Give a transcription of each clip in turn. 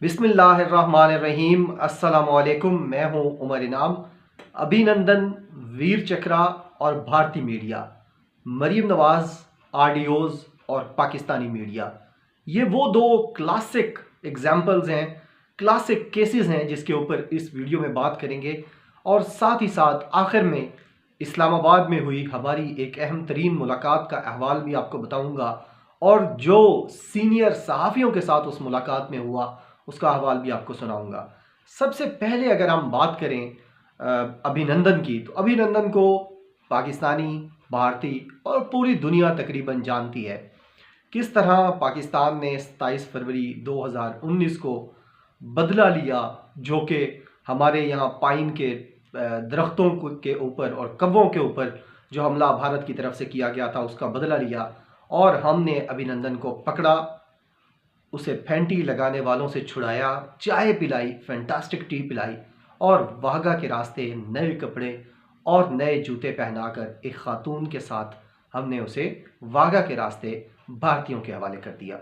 बिस्मिल्लाहिर्रहमानिर्रहीम। अस्सलामुअलैकुम। मैं हूं उमर इनाम। अभिनंदन, वीर चक्रा और भारतीय मीडिया, मरीम नवाज, आरडीओज और पाकिस्तानी मीडिया, ये वो दो क्लासिक एग्जाम्पल्स हैं, क्लासिक केसेस हैं जिसके ऊपर इस वीडियो में बात करेंगे। और साथ ही साथ आखिर में इस्लामाबाद में हुई हमारी एक अहम तरीन मुलाकात का अहवाल भी आपको बताऊंगा, और जो सीनियर सहाफ़ियों के साथ उस मुलाकात में हुआ उसका अहवाल भी आपको सुनाऊंगा। सबसे पहले अगर हम बात करें अभिनंदन की, तो अभिनंदन को पाकिस्तानी, भारतीय और पूरी दुनिया तकरीबन जानती है। किस तरह पाकिस्तान ने 27 फरवरी 2019 को बदला लिया, जो कि हमारे यहाँ पाइन के दरख्तों के ऊपर और कब्बों के ऊपर जो हमला भारत की तरफ से किया गया था उसका बदला लिया, और हमने अभिनंदन को पकड़ा, उसे फैंटी लगाने वालों से छुड़ाया, चाय पिलाई, फैंटास्टिक टी पिलाई, और वाघा के रास्ते नए कपड़े और नए जूते पहनाकर एक खातून के साथ हमने उसे वाघा के रास्ते भारतीयों के हवाले कर दिया।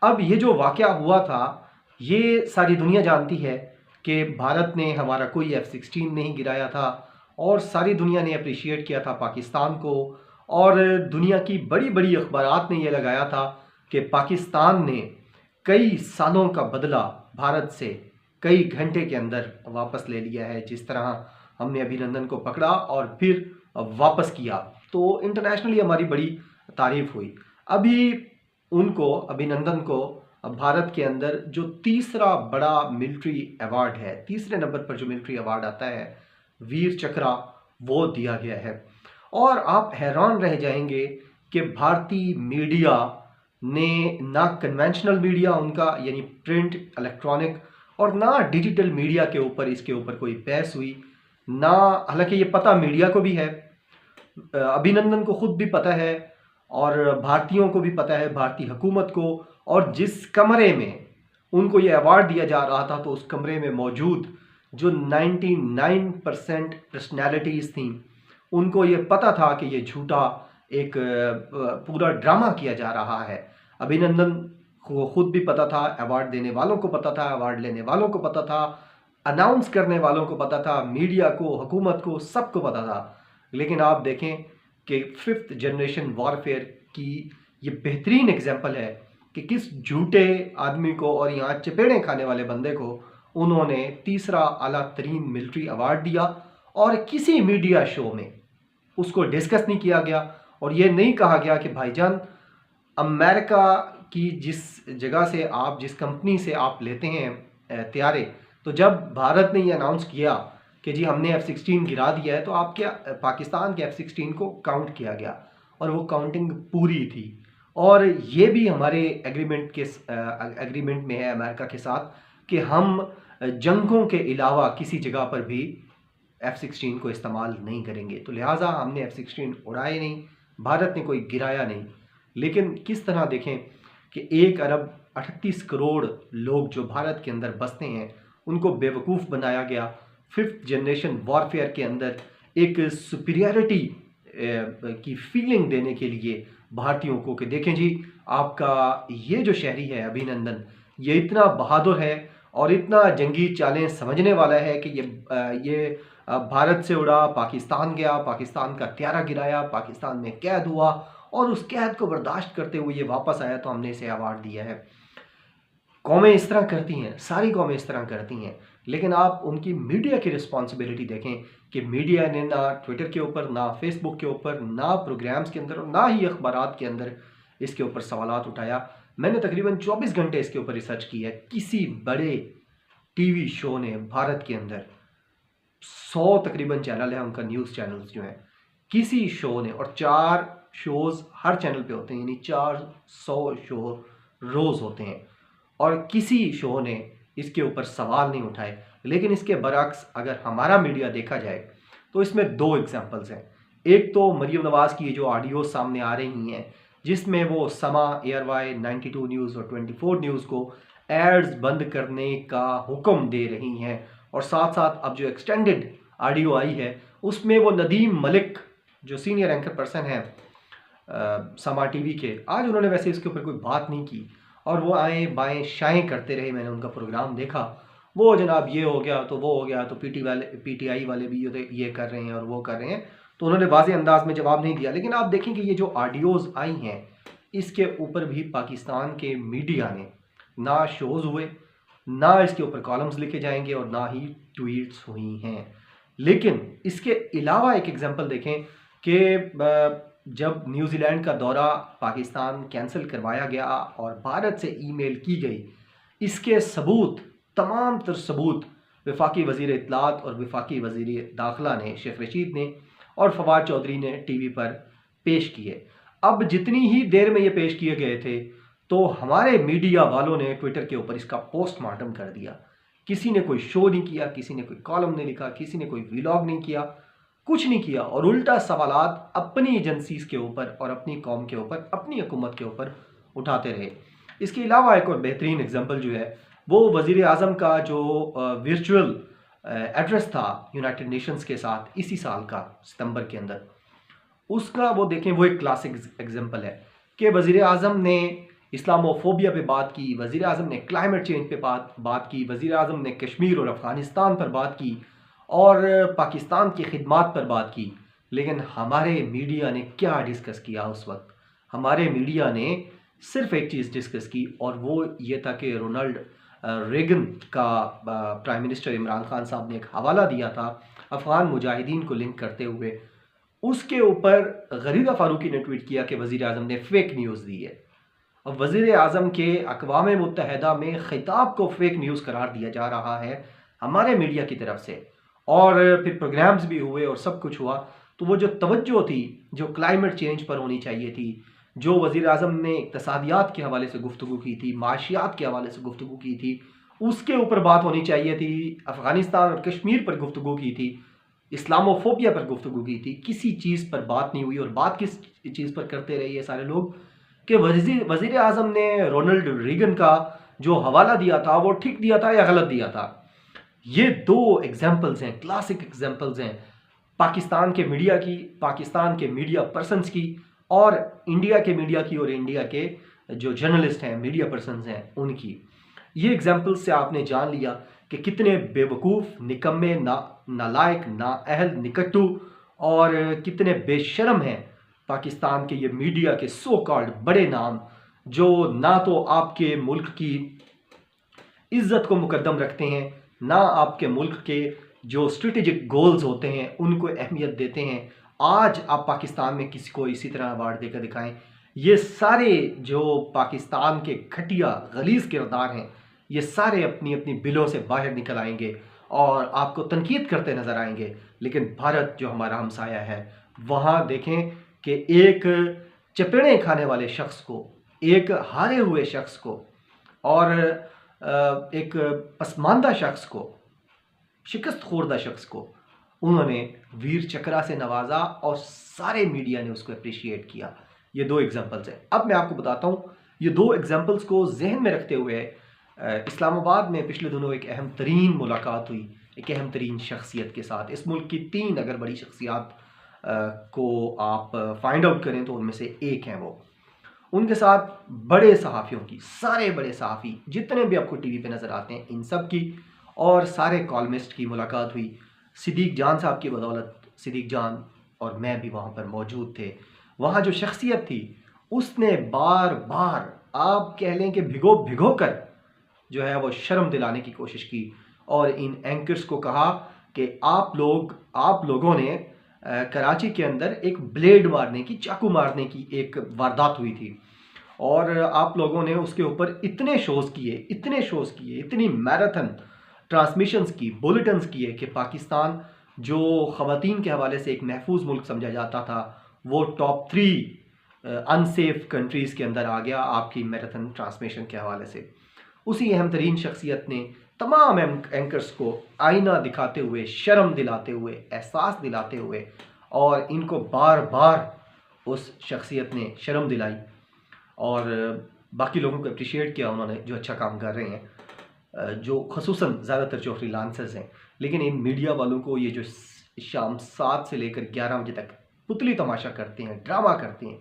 अब ये जो वाक़या हुआ था, ये सारी दुनिया जानती है कि भारत ने हमारा कोई F-16 नहीं गिराया था, और सारी दुनिया ने अप्रिशिएट किया था पाकिस्तान को, और दुनिया की बड़ी बड़ी अखबारात ने यह लगाया था कि पाकिस्तान ने कई सालों का बदला भारत से कई घंटे के अंदर वापस ले लिया है। जिस तरह हमने अभिनंदन को पकड़ा और फिर वापस किया, तो इंटरनेशनली हमारी बड़ी तारीफ हुई। अभी उनको, अभिनंदन को, भारत के अंदर जो तीसरा बड़ा मिलिट्री अवार्ड है, तीसरे नंबर पर जो मिलिट्री अवार्ड आता है, वीर चक्रा, वो दिया गया है। और आप हैरान रह जाएंगे कि भारतीय मीडिया ने, ना कन्वेंशनल मीडिया उनका यानी प्रिंट, इलेक्ट्रॉनिक, और ना डिजिटल मीडिया के ऊपर इसके ऊपर कोई बहस हुई ना। हालांकि ये पता मीडिया को भी है, अभिनंदन को खुद भी पता है, और भारतीयों को भी पता है, भारतीय हुकूमत को। और जिस कमरे में उनको ये अवार्ड दिया जा रहा था, तो उस कमरे में मौजूद जो 99% पर्सनैलिटीज़ थी, उनको ये पता था कि ये झूठा एक पूरा ड्रामा किया जा रहा है। अभिनंदन को खुद भी पता था, अवार्ड देने वालों को पता था, अवार्ड लेने वालों को पता था, अनाउंस करने वालों को पता था, मीडिया को, हुकूमत को, सबको पता था। लेकिन आप देखें कि 5th जनरेशन वॉरफेयर की ये बेहतरीन एग्जाम्पल है कि किस झूठे आदमी को और यहाँ चपेड़ें खाने वाले बंदे को उन्होंने तीसरा आला तरीन मिलिट्री अवार्ड दिया, और किसी मीडिया शो में उसको डिस्कस नहीं किया गया, और ये नहीं कहा गया कि भाईजान, अमेरिका की जिस जगह से आप, जिस कंपनी से आप लेते हैं त्यारे, तो जब भारत ने ये अनाउंस किया कि जी हमने F-16 गिरा दिया है, तो आप क्या, पाकिस्तान के F-16 को काउंट किया गया, और वो काउंटिंग पूरी थी। और ये भी हमारे एग्रीमेंट में है अमेरिका के साथ कि हम जंगों के अलावा किसी जगह पर भी F-16 को इस्तेमाल नहीं करेंगे। तो लिहाजा हमने F-16 उड़ाए नहीं, भारत ने कोई गिराया नहीं। लेकिन किस तरह देखें कि 1 अरब 38 करोड़ लोग जो भारत के अंदर बसते हैं, उनको बेवकूफ़ बनाया गया 5th जनरेशन वॉरफेयर के अंदर एक सुपीरियरिटी की फीलिंग देने के लिए भारतीयों को, कि देखें जी, आपका ये जो शहरी है अभिनंदन, ये इतना बहादुर है और इतना जंगी चालें समझने वाला है कि ये भारत से उड़ा, पाकिस्तान गया, पाकिस्तान का त्यारा गिराया, पाकिस्तान में कैद हुआ, और उस कैद को बर्दाश्त करते हुए ये वापस आया, तो हमने इसे अवार्ड दिया है। कौमें इस तरह करती हैं, सारी कौमें इस तरह करती हैं। लेकिन आप उनकी मीडिया की रिस्पॉन्सिबिलिटी देखें कि मीडिया ने ना ट्विटर के ऊपर, ना फेसबुक के ऊपर, ना प्रोग्राम्स के अंदर, और ना ही अखबारात के अंदर इसके ऊपर सवालात उठाया। मैंने तकरीबन 24 घंटे इसके ऊपर रिसर्च की है। किसी बड़े टीवी शो ने भारत के अंदर, 100 तकरीबन चैनल है उनका, न्यूज़ चैनल्स जो हैं, किसी शो ने, और 4 शोज़ हर चैनल पे होते हैं, यानी 400 शो रोज़ होते हैं, और किसी शो ने इसके ऊपर सवाल नहीं उठाए। लेकिन इसके बरअक्स अगर हमारा मीडिया देखा जाए, तो इसमें 2 एग्जांपल्स हैं। एक तो मरीम नवाज़ की जो ऑडियो सामने आ रही हैं, जिसमें वो समा, एयरवाई, 92 न्यूज़ और 24 न्यूज़ को एड्स बंद करने का हुक्म दे रही हैं, और साथ साथ अब जो एक्सटेंडेड ऑडियो आई है, उसमें वो नदीम मलिक जो सीनियर एंकर पर्सन हैं समा टीवी के, आज उन्होंने वैसे इसके ऊपर कोई बात नहीं की, और वो आए बाएं शाएं करते रहे। मैंने उनका प्रोग्राम देखा, वो जनाब ये हो गया तो वो हो गया, तो पीटीआई वाले भी ये कर रहे हैं और वो कर रहे हैं। तो उन्होंने वाज़ेह अंदाज में जवाब नहीं दिया। लेकिन आप देखें कि ये जो ऑडियोज़ आई हैं, इसके ऊपर भी पाकिस्तान के मीडिया ने ना शोज़ हुए, ना इसके ऊपर कॉलम्स लिखे जाएंगे और ना ही ट्वीट्स हुई हैं। लेकिन इसके अलावा एक एग्जांपल देखें कि जब न्यूजीलैंड का दौरा पाकिस्तान कैंसिल करवाया गया और भारत से ईमेल की गई, इसके सबूत, तमाम तर सबूत वफाकी वज़ीर इत्तलात और वफाकी वज़ीर दाखिला ने, शेख रशीद ने और फवाद चौधरी ने टीवी पर पेश किए। अब जितनी ही देर में ये पेश किए गए थे तो हमारे मीडिया वालों ने ट्विटर के ऊपर इसका पोस्टमार्टम कर दिया। किसी ने कोई शो नहीं किया, किसी ने कोई कॉलम नहीं लिखा, किसी ने कोई व्लॉग नहीं किया, कुछ नहीं किया, और उल्टा सवालात अपनी एजेंसीज के ऊपर और अपनी कौम के ऊपर, अपनी हुकूमत के ऊपर उठाते रहे। इसके अलावा एक और बेहतरीन एग्जाम्पल जो है वो वज़ीर आज़म का जो वर्चुअल एड्रेस था यूनाइटेड नेशंस के साथ इसी साल का सितंबर के अंदर, उसका वो देखें, वो एक क्लासिक एग्जाम्पल है कि वज़ीर आज़म ने इस्लामोफोबिया पे बात की, वज़ीर आज़म ने क्लाइमेट चेंज पे बात की, वज़ीर आज़म ने कश्मीर और अफ़गानिस्तान पर बात की और पाकिस्तान की खिदमात पर बात की। लेकिन हमारे मीडिया ने क्या डिस्कस किया उस वक्त? हमारे मीडिया ने सिर्फ एक चीज़ डिस्कस की और वो ये था कि रोनाल्ड रेगन का प्राइम मिनिस्टर इमरान खान साहब ने एक हवाला दिया था अफ़गान मुजाहिदीन को लिंक करते हुए। उसके ऊपर गरीदा फारूकी ने ट्वीट किया कि वज़ीर आज़म ने फ़ेक न्यूज़ दी है। अब वज़ीर आज़म के अक़वाम मुत्तहिदा में ख़िताब को फ़ेक न्यूज़ करार दिया जा रहा है हमारे मीडिया की तरफ से, और फिर प्रोग्राम्स भी हुए और सब कुछ हुआ। तो वो जो तवज्जो थी, जो क्लाइमेट चेंज पर होनी चाहिए थी, जो वज़ीर आज़म ने इक़्तिसादियात के हवाले से गुफ्तगू की थी, माशियात के हवाले से गुफ्तगू की थी, उसके ऊपर बात होनी चाहिए थी। अफ़गानिस्तान और कश्मीर पर गुफ्तगू की थी, इस्लामोफोबिया पर गुफ्तगू की थी, किसी चीज़ पर बात नहीं हुई। और बात किस चीज़ पर करते रहे ये सारे लोग कि वज़ीर आज़म ने रोनाल्ड रीगन का जो हवाला दिया था वो ठीक दिया था या गलत दिया था। ये दो एग्जाम्पल्स हैं, क्लासिक एग्जाम्पल्स हैं पाकिस्तान के मीडिया की, पाकिस्तान के मीडिया पर्सनस की, और इंडिया के मीडिया की, और इंडिया के जो जर्नलिस्ट हैं, मीडिया पर्सनस हैं, उनकी। ये एग्जाम्पल्स से आपने जान लिया कि कितने बेवकूफ़, निकम्मे, नालायक, नाअहल, निकट्टू और कितने बेशर्म हैं पाकिस्तान के ये मीडिया के सो कॉल्ड बड़े नाम, जो ना तो आपके मुल्क की इज्जत को मुकद्दम रखते हैं, ना आपके मुल्क के जो स्ट्रेटेजिक गोल्स होते हैं उनको अहमियत देते हैं। आज आप पाकिस्तान में किसी को इसी तरह अवार्ड देकर दिखाएं, ये सारे जो पाकिस्तान के घटिया गलीज़ किरदार हैं, ये सारे अपनी अपनी बिलों से बाहर निकल आएंगे और आपको तनकीद करते नज़र आएंगे। लेकिन भारत जो हमारा हमसाया है, वहाँ देखें कि एक चपेड़े खाने वाले शख्स को, एक हारे हुए शख्स को और एक पसमानदा शख्स को, शिकस्त खोरदा शख्स को उन्होंने वीर चक्रा से नवाजा और सारे मीडिया ने उसको अप्रिशिएट किया। ये दो एग्जाम्पल्स हैं। अब मैं आपको बताता हूँ, ये दो एग्जाम्पल्स को जहन में रखते हुए इस्लामाबाद में पिछले दिनों एक अहम तरीन मुलाकात हुई एक अहम तरीन शख्सियत के साथ। इस मुल्क की 3 अगर बड़ी शख्सियात को आप फाइंड आउट करें तो उनमें से एक हैं वो। उनके साथ बड़े सहाफ़ियों की, सारे बड़े सहाफ़ी जितने भी आपको टीवी पे नज़र आते हैं, इन सब की और सारे कॉलमिस्ट की मुलाकात हुई। सिद्दीक जान साहब की बदौलत, सिद्दीक जान और मैं भी वहाँ पर मौजूद थे। वहाँ जो शख्सियत थी उसने बार बार, आप कह लें कि भिगो भिगो कर जो है वो शर्म दिलाने की कोशिश की और इन एंकर्स को कहा कि आप लोगों ने कराची के अंदर एक ब्लेड मारने की, चाकू मारने की एक वारदात हुई थी और आप लोगों ने उसके ऊपर इतने शोज़ किए, इतनी मैराथन ट्रांसमिशंस की, बुलेटिन्स किए कि पाकिस्तान जो ख़वातीन के हवाले से एक महफूज मुल्क समझा जाता था, वो टॉप 3 अनसेफ कंट्रीज़ के अंदर आ गया आपकी मैराथन ट्रांसमिशन के हवाले से। उसी अहम तरीन शख्सियत ने तमाम एंकर्स को आईना दिखाते हुए, शर्म दिलाते हुए, एहसास दिलाते हुए और इनको बार बार उस शख्सियत ने शर्म दिलाई और बाकी लोगों को अप्रिशिएट किया उन्होंने जो अच्छा काम कर रहे हैं, जो खसूसन ज़्यादातर जो फ्रीलांसर्स हैं। लेकिन इन मीडिया वालों को ये जो शाम 7 से लेकर 11 बजे तक पुतली तमाशा करते हैं, ड्रामा करते हैं,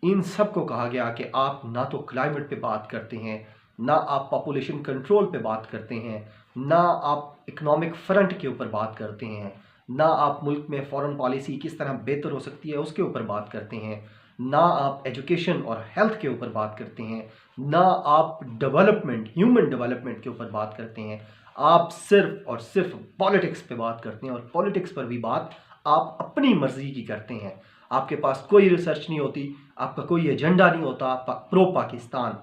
इन सब को कहा गया कि आप ना तो क्लाइमेट पे बात करते हैं, ना आप पॉपुलेशन कंट्रोल पे बात करते हैं, ना आप इकोनॉमिक फ्रंट के ऊपर बात करते हैं, ना आप मुल्क में फॉरेन पॉलिसी किस तरह बेहतर हो सकती है उसके ऊपर बात करते हैं, ना आप एजुकेशन और हेल्थ के ऊपर बात करते हैं, ना आप डेवलपमेंट ह्यूमन डेवलपमेंट के ऊपर बात करते हैं। आप सिर्फ और सिर्फ पॉलिटिक्स पे बात करते हैं, और पॉलिटिक्स पर भी बात आप अपनी मर्जी की करते हैं। आपके पास कोई रिसर्च नहीं होती, आपका कोई एजेंडा नहीं होता प्रो पाकिस्तान,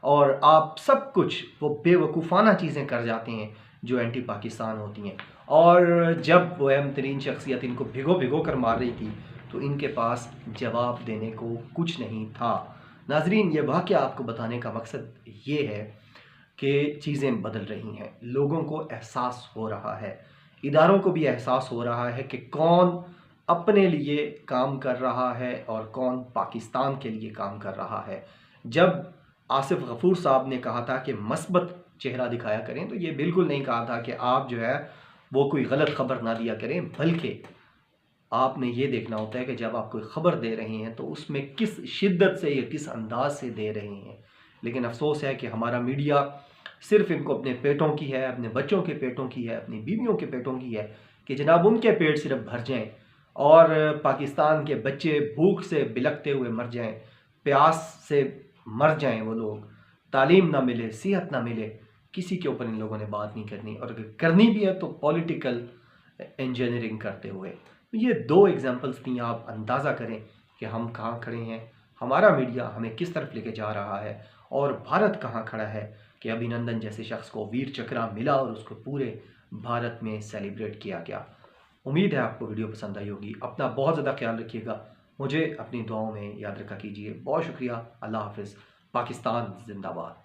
और आप सब कुछ वो बेवकूफ़ाना चीज़ें कर जाते हैं जो एंटी पाकिस्तान होती हैं। और जब वो अहम तरीन शख्सियत इनको भिगो भिगो कर मार रही थी तो इनके पास जवाब देने को कुछ नहीं था। नाजरीन, ये वाक़या आपको बताने का मकसद ये है कि चीज़ें बदल रही हैं, लोगों को एहसास हो रहा है, इदारों को भी एहसास हो रहा है कि कौन अपने लिए काम कर रहा है और कौन पाकिस्तान के लिए काम कर रहा है। जब आसिफ गफूर साहब ने कहा था कि मस्बत चेहरा दिखाया करें, तो ये बिल्कुल नहीं कहा था कि आप जो है वो कोई गलत खबर ना दिया करें, बल्कि आपने ये देखना होता है कि जब आप कोई ख़बर दे रहे हैं तो उसमें किस शिद्दत से या किस अंदाज से दे रहे हैं। लेकिन अफसोस है कि हमारा मीडिया सिर्फ इनको अपने पेटों की है, अपने बच्चों के पेटों की है, अपनी बीवियों के पेटों की है कि जनाब उनके पेट सिर्फ भर जाएं और पाकिस्तान के बच्चे भूख से बिलखते हुए मर जाएं, प्यास से मर जाएं वो लोग, तालीम ना मिले, सेहत ना मिले, किसी के ऊपर इन लोगों ने बात नहीं करनी, और अगर करनी भी है तो पॉलिटिकल इंजीनियरिंग करते हुए। ये दो एग्जांपल्स थी, आप अंदाज़ा करें कि हम कहाँ खड़े हैं, हमारा मीडिया हमें किस तरफ लेके जा रहा है, और भारत कहाँ खड़ा है कि अभिनंदन जैसे शख्स को वीर चक्र मिला और उसको पूरे भारत में सेलिब्रेट किया गया। उम्मीद है आपको वीडियो पसंद आई होगी। अपना बहुत ज़्यादा ख्याल रखिएगा, मुझे अपनी दुआओं में याद रखा कीजिए। बहुत शुक्रिया। अल्लाह हाफिज़। पाकिस्तान जिंदाबाद।